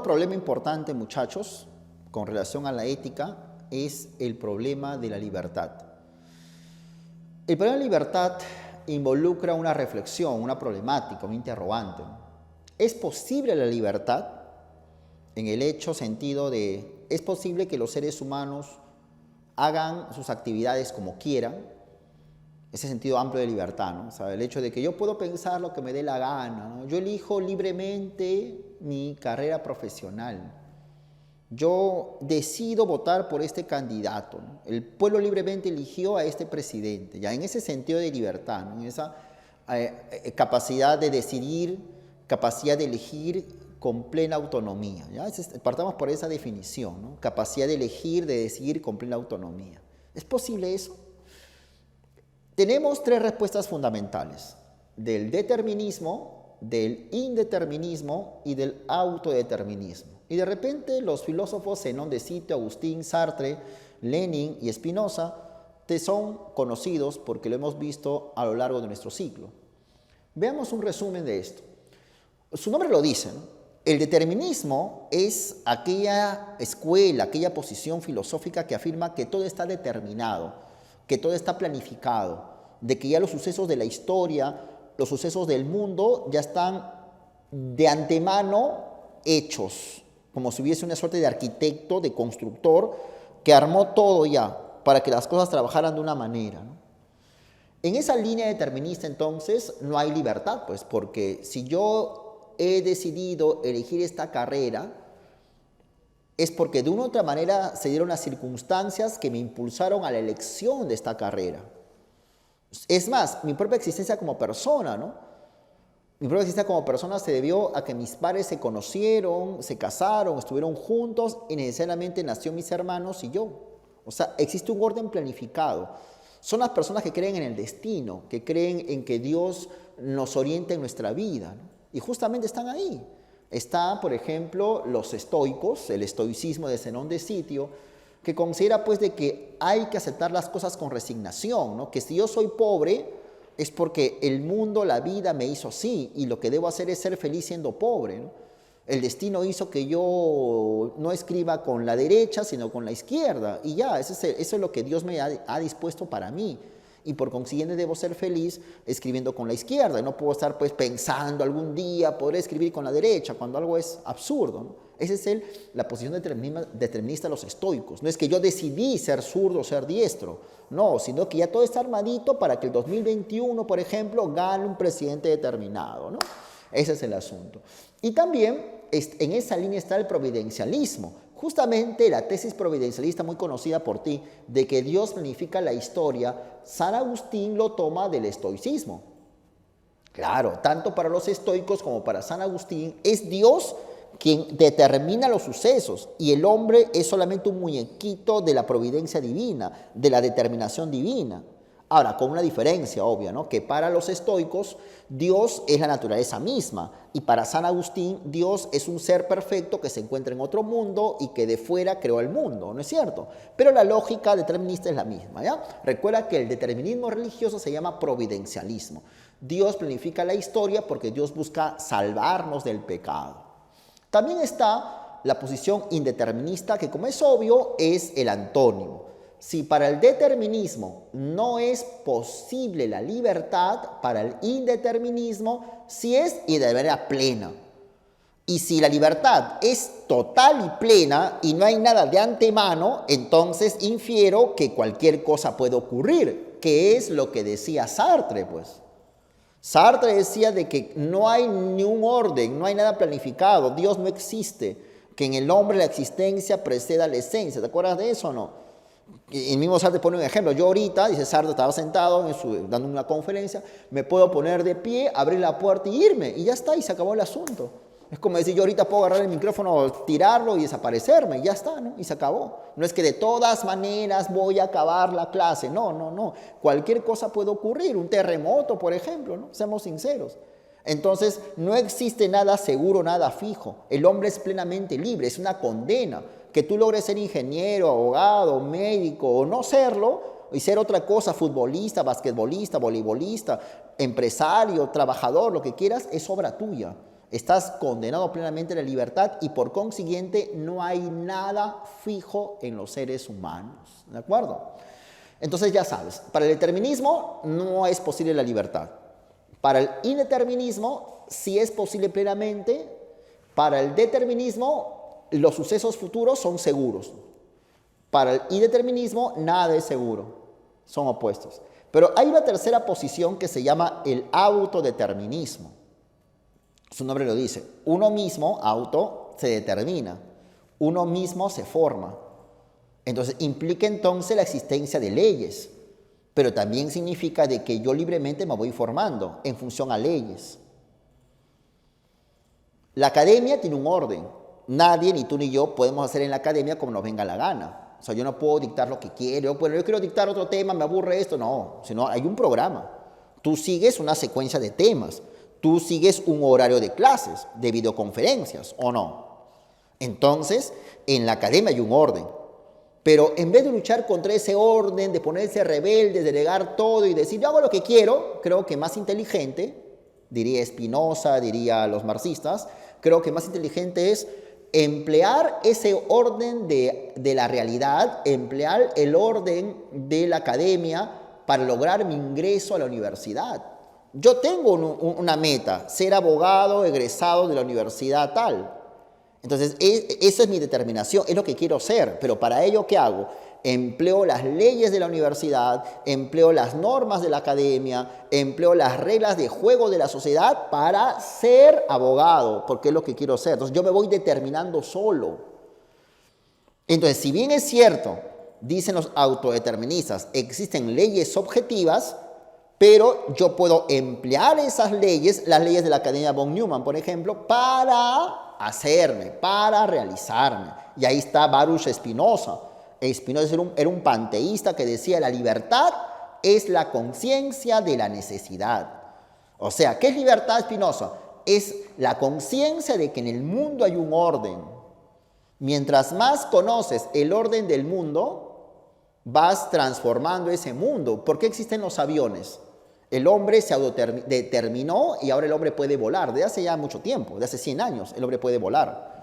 problema importante, muchachos, con relación a la ética, es el problema de la libertad. El problema de la libertad involucra una reflexión, una problemática, un interrogante. ¿Es posible la libertad? En el hecho sentido de, ¿es posible que los seres humanos hagan sus actividades como quieran? Ese sentido amplio de libertad, ¿no? O sea, el hecho de que yo puedo pensar lo que me dé la gana, ¿no? Yo elijo libremente mi carrera profesional. Yo decido votar por este candidato, ¿no? El pueblo libremente eligió a este presidente, ya en ese sentido de libertad, ¿no? En esa capacidad de decidir, capacidad de elegir con plena autonomía, ¿ya? Partamos por esa definición, ¿no? Capacidad de elegir, de decidir con plena autonomía. ¿Es posible eso? Tenemos tres respuestas fundamentales: del determinismo, del indeterminismo y del autodeterminismo. Y de repente los filósofos Zenón de Citio, Agustín, Sartre, Lenin y Spinoza te son conocidos porque lo hemos visto a lo largo de nuestro ciclo. Veamos un resumen de esto. Su nombre lo dice, ¿no? El determinismo es aquella escuela, aquella posición filosófica que afirma que todo está determinado, que todo está planificado, de que ya los sucesos de la historia, los sucesos del mundo ya están de antemano hechos, como si hubiese una suerte de arquitecto, de constructor, que armó todo ya para que las cosas trabajaran de una manera, ¿no? En esa línea determinista, entonces, no hay libertad, pues, porque si yo he decidido elegir esta carrera, es porque de una u otra manera se dieron las circunstancias que me impulsaron a la elección de esta carrera. Es más, mi propia existencia como persona, ¿no? Mi propia existencia como persona se debió a que mis padres se conocieron, se casaron, estuvieron juntos y necesariamente nació mis hermanos y yo. O sea, existe un orden planificado. Son las personas que creen en el destino, que creen en que Dios nos orienta en nuestra vida, ¿no? Y justamente están ahí. Está, por ejemplo, los estoicos, el estoicismo de Zenón de Citio, que considera pues de que hay que aceptar las cosas con resignación, ¿no? Que si yo soy pobre es porque el mundo, la vida me hizo así y lo que debo hacer es ser feliz siendo pobre, ¿no? El destino hizo que yo no escriba con la derecha sino con la izquierda y ya, eso es lo que Dios me ha dispuesto para mí. Y por consiguiente debo ser feliz escribiendo con la izquierda. No puedo estar pues pensando algún día podré escribir con la derecha cuando algo es absurdo, ¿no? Esa es la posición determinista de los estoicos. No es que yo decidí ser zurdo o ser diestro, no, sino que ya todo está armadito para que el 2021, por ejemplo, gane un presidente determinado, ¿no? Ese es el asunto. Y también en esa línea está el providencialismo. Justamente la tesis providencialista muy conocida por ti, de que Dios planifica la historia, San Agustín lo toma del estoicismo. Claro, tanto para los estoicos como para San Agustín, es Dios quien determina los sucesos y el hombre es solamente un muñequito de la providencia divina, de la determinación divina. Ahora, con una diferencia obvia, ¿no? Que para los estoicos Dios es la naturaleza misma y para San Agustín Dios es un ser perfecto que se encuentra en otro mundo y que de fuera creó el mundo, ¿no es cierto? Pero la lógica determinista es la misma, ¿ya? Recuerda que el determinismo religioso se llama providencialismo. Dios planifica la historia porque Dios busca salvarnos del pecado. También está la posición indeterminista que, como es obvio, es el antónimo. Si para el determinismo no es posible la libertad, para el indeterminismo sí es y de manera plena. Y si la libertad es total y plena y no hay nada de antemano, entonces infiero que cualquier cosa puede ocurrir, que es lo que decía Sartre, pues. Sartre decía de que no hay ni un orden, no hay nada planificado, Dios no existe, que en el hombre la existencia precede a la esencia. ¿Te acuerdas de eso o no? Y el mismo Sartre pone un ejemplo. Yo ahorita, dice Sartre, estaba sentado dando una conferencia, me puedo poner de pie, abrir la puerta y irme, y ya está, y se acabó el asunto. Es como decir, yo ahorita puedo agarrar el micrófono, tirarlo y desaparecerme, y ya está, ¿no? Y se acabó. No es que de todas maneras voy a acabar la clase, no. Cualquier cosa puede ocurrir, un terremoto, por ejemplo, ¿no? Seamos sinceros. Entonces, no existe nada seguro, nada fijo. El hombre es plenamente libre, es una condena. Que tú logres ser ingeniero, abogado, médico o no serlo, y ser otra cosa, futbolista, basquetbolista, voleibolista, empresario, trabajador, lo que quieras, es obra tuya. Estás condenado plenamente a la libertad y por consiguiente no hay nada fijo en los seres humanos. ¿De acuerdo? Entonces ya sabes, para el determinismo no es posible la libertad. Para el indeterminismo sí es posible plenamente. Para el determinismo los sucesos futuros son seguros. Para el indeterminismo nada es seguro. Son opuestos. Pero hay una tercera posición que se llama el autodeterminismo. Su nombre lo dice. Uno mismo, auto, se determina. Uno mismo se forma. Entonces, implica entonces la existencia de leyes. Pero también significa de que yo libremente me voy formando en función a leyes. La academia tiene un orden. Nadie, ni tú ni yo, podemos hacer en la academia como nos venga la gana. O sea, yo no puedo dictar lo que quiero. Bueno, yo quiero dictar otro tema, me aburre esto. No, sino hay un programa. Tú sigues una secuencia de temas. Tú sigues un horario de clases, de videoconferencias, ¿o no? Entonces, en la academia hay un orden. Pero en vez de luchar contra ese orden, de ponerse rebelde, de negar todo y decir, yo hago lo que quiero, creo que más inteligente, diría Spinoza, diría los marxistas, creo que más inteligente es emplear ese orden de la realidad, emplear el orden de la academia para lograr mi ingreso a la universidad. Yo tengo una meta, ser abogado egresado de la universidad tal. Entonces, esa es mi determinación, es lo que quiero ser. Pero para ello, ¿qué hago? Empleo las leyes de la universidad, empleo las normas de la academia, empleo las reglas de juego de la sociedad para ser abogado, porque es lo que quiero ser. Entonces, yo me voy determinando solo. Entonces, si bien es cierto, dicen los autodeterministas, existen leyes objetivas, pero yo puedo emplear esas leyes, las leyes de la Academia von Neumann, por ejemplo, para hacerme, para realizarme. Y ahí está Baruch Spinoza. Spinoza era un panteísta que decía la libertad es la conciencia de la necesidad. O sea, ¿qué es libertad, Spinoza? Es la conciencia de que en el mundo hay un orden. Mientras más conoces el orden del mundo, vas transformando ese mundo. ¿Por qué existen los aviones? El hombre se autodeterminó y ahora el hombre puede volar. Desde hace ya mucho tiempo, de hace 100 años, el hombre puede volar.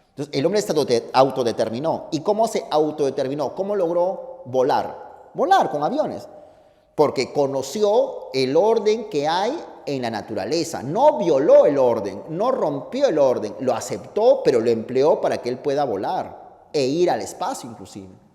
Entonces, el hombre se autodeterminó. ¿Y cómo se autodeterminó? ¿Cómo logró volar? Volar con aviones. Porque conoció el orden que hay en la naturaleza. No violó el orden, no rompió el orden. Lo aceptó, pero lo empleó para que él pueda volar e ir al espacio inclusive.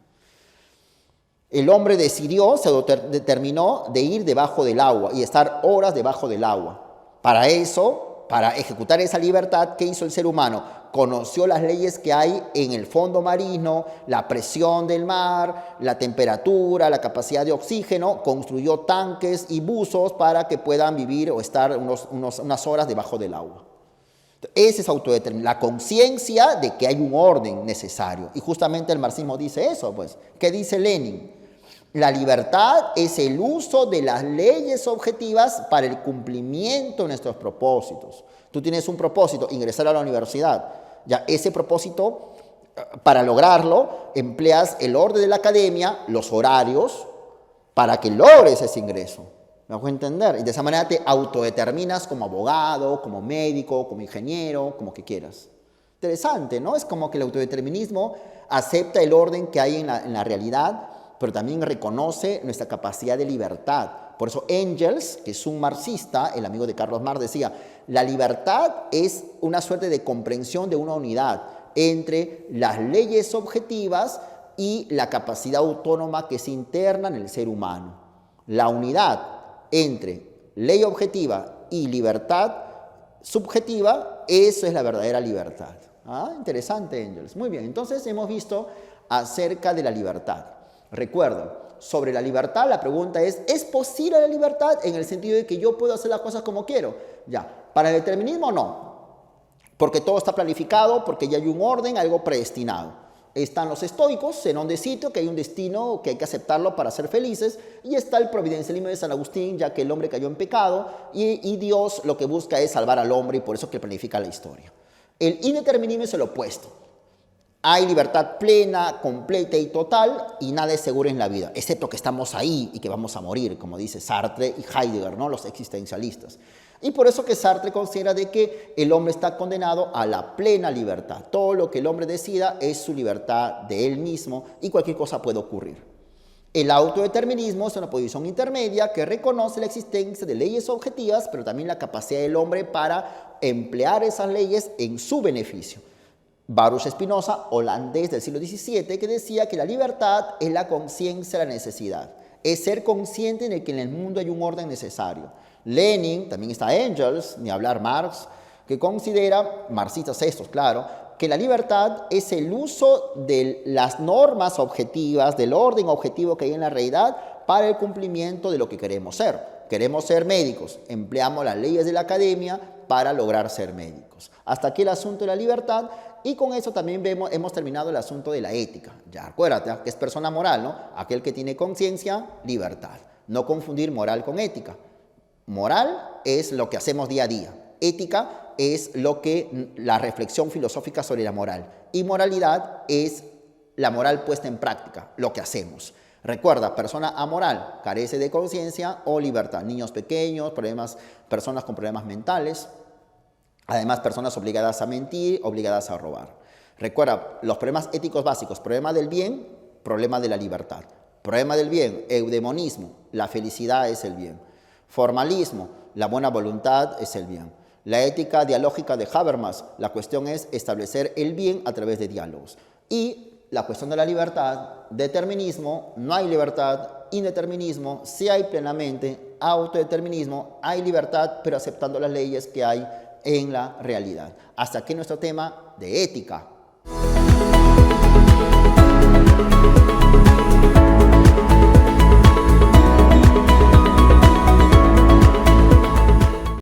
El hombre decidió, se determinó de ir debajo del agua y estar horas debajo del agua. Para eso, para ejecutar esa libertad, ¿qué hizo el ser humano? Conoció las leyes que hay en el fondo marino, la presión del mar, la temperatura, la capacidad de oxígeno, construyó tanques y buzos para que puedan vivir o estar unas horas debajo del agua. Esa es autodeterminación, la conciencia de que hay un orden necesario. Y justamente el marxismo dice eso, pues. ¿Qué dice Lenin? La libertad es el uso de las leyes objetivas para el cumplimiento de nuestros propósitos. Tú tienes un propósito, ingresar a la universidad. Ya ese propósito, para lograrlo, empleas el orden de la academia, los horarios, para que logres ese ingreso. ¿Me hago entender? Y de esa manera te autodeterminas como abogado, como médico, como ingeniero, como que quieras. Interesante, ¿no? Es como que el autodeterminismo acepta el orden que hay en la realidad, pero también reconoce nuestra capacidad de libertad. Por eso Engels, que es un marxista, el amigo de Carlos Marx, decía, la libertad es una suerte de comprensión de una unidad entre las leyes objetivas y la capacidad autónoma que se interna en el ser humano. La unidad entre ley objetiva y libertad subjetiva, eso es la verdadera libertad. Ah, interesante, Engels. Muy bien, entonces hemos visto acerca de la libertad. Recuerdo, sobre la libertad la pregunta ¿es posible la libertad? En el sentido de que yo puedo hacer las cosas como quiero. Ya, para el determinismo no, porque todo está planificado, porque ya hay un orden, algo predestinado. Están los estoicos, Zenón de Citio, que hay un destino que hay que aceptarlo para ser felices, y está el providencialismo de San Agustín, ya que el hombre cayó en pecado, y Dios lo que busca es salvar al hombre, y por eso que planifica la historia. El indeterminismo es el opuesto. Hay libertad plena, completa y total, y nada es seguro en la vida, excepto que estamos ahí y que vamos a morir, como dice Sartre y Heidegger, ¿no? Los existencialistas. Y por eso que Sartre considera de que el hombre está condenado a la plena libertad. Todo lo que el hombre decida es su libertad de él mismo y cualquier cosa puede ocurrir. El autodeterminismo es una posición intermedia que reconoce la existencia de leyes objetivas, pero también la capacidad del hombre para emplear esas leyes en su beneficio. Baruch Spinoza, holandés del siglo XVII, que decía que la libertad es la conciencia de la necesidad. Es ser consciente de que en el mundo hay un orden necesario. Lenin, también está Engels, ni hablar Marx, que considera, marxistas estos, claro, que la libertad es el uso de las normas objetivas, del orden objetivo que hay en la realidad para el cumplimiento de lo que queremos ser. Queremos ser médicos, empleamos las leyes de la academia para lograr ser médicos. Hasta aquí el asunto de la libertad. Y con eso también hemos terminado el asunto de la ética. Ya acuérdate que es persona moral, ¿no? Aquel que tiene conciencia, libertad. No confundir moral con ética. Moral es lo que hacemos día a día. Ética es la reflexión filosófica sobre la moral. Y moralidad es la moral puesta en práctica, lo que hacemos. Recuerda, persona amoral carece de conciencia o libertad. Niños pequeños, personas con problemas mentales. Además, personas obligadas a mentir, obligadas a robar. Recuerda, los problemas éticos básicos, problema del bien, problema de la libertad. Problema del bien, eudemonismo, la felicidad es el bien. Formalismo, la buena voluntad es el bien. La ética dialógica de Habermas, la cuestión es establecer el bien a través de diálogos. Y la cuestión de la libertad, determinismo, no hay libertad, indeterminismo, sí hay plenamente, autodeterminismo, hay libertad, pero aceptando las leyes que hay en la realidad. Hasta aquí nuestro tema de ética.